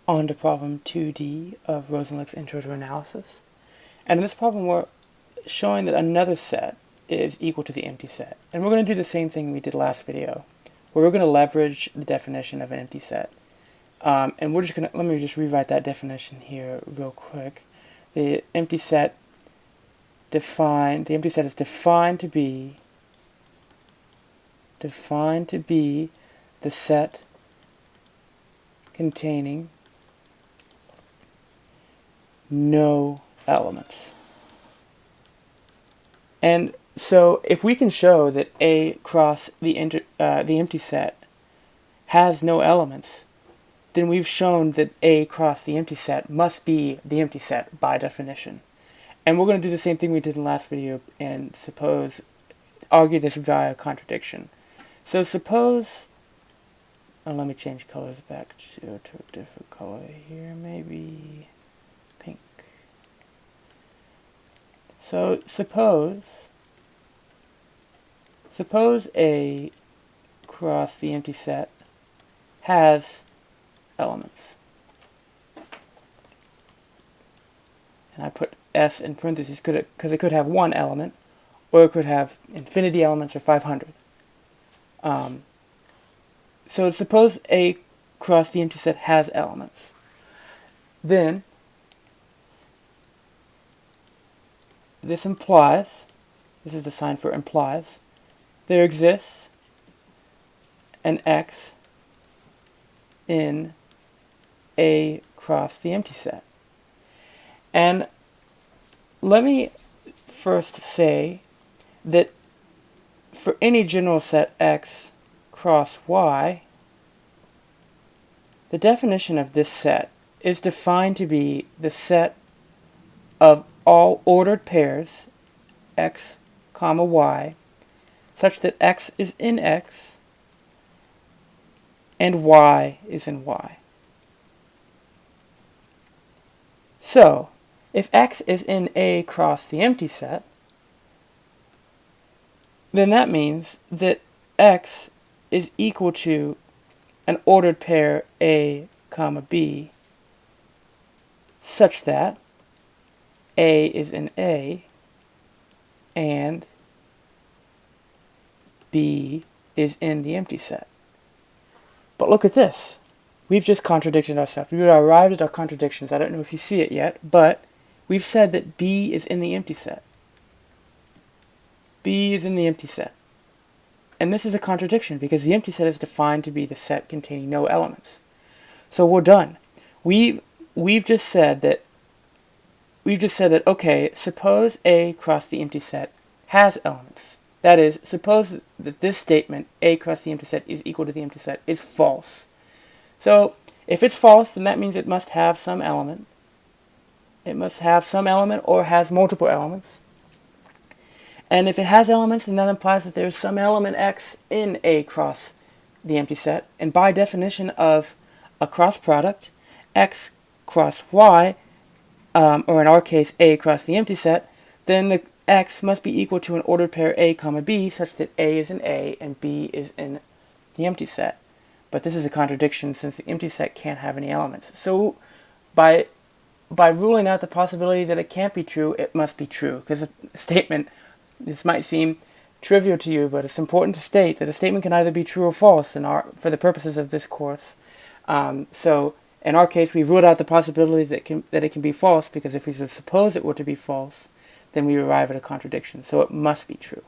On to problem 2D of Rosenlicht's Intro to Analysis. And in this problem we're showing that another set is equal to the empty set. And we're going to do the same thing we did last video, where we're going to leverage the definition of an empty set. And we're just going to, let me just rewrite that definition here real quick. The empty set is defined to be the set containing no elements. And so if we can show that A cross the empty set has no elements, then we've shown that A cross the empty set must be the empty set by definition. And we're going to do the same thing we did in the last video and argue this via contradiction. So suppose, let me change colors back to a different color here, maybe pink. So suppose A cross the empty set has elements. And I put S in parentheses because it could have one element, or it could have infinity elements or 500. So suppose A cross the empty set has elements. Then this implies, this is the sign for implies, there exists an X in A cross the empty set. And let me first say that for any general set X cross Y, the definition of this set is defined to be the set of all ordered pairs X, comma Y, such that X is in X and Y is in Y. So, if X is in A cross the empty set, then that means that X is equal to an ordered pair A, comma B, such that A is in A and B is in the empty set. But look at this. We've just contradicted ourselves. We've arrived at our contradictions. I don't know if you see it yet, but we've said that B is in the empty set. B is in the empty set. And this is a contradiction because the empty set is defined to be the set containing no elements. So we're done. We've just said that okay, suppose A cross the empty set has elements. That is, suppose that this statement, A cross the empty set is equal to the empty set, is false. So if it's false, then that means it must have some element. It must have some element or has multiple elements. And if it has elements, then that implies that there's some element X in A cross the empty set. And by definition of a cross product, X cross Y, or in our case, A cross the empty set, then the X must be equal to an ordered pair A, comma B, such that A is in A and B is in the empty set. But this is a contradiction since the empty set can't have any elements. So by ruling out the possibility that it can't be true, it must be true. Because a statement, this might seem trivial to you, but it's important to state that a statement can either be true or false for the purposes of this course. So in our case, we ruled out the possibility that it can be false, because if we suppose it were to be false, then we arrive at a contradiction. So it must be true.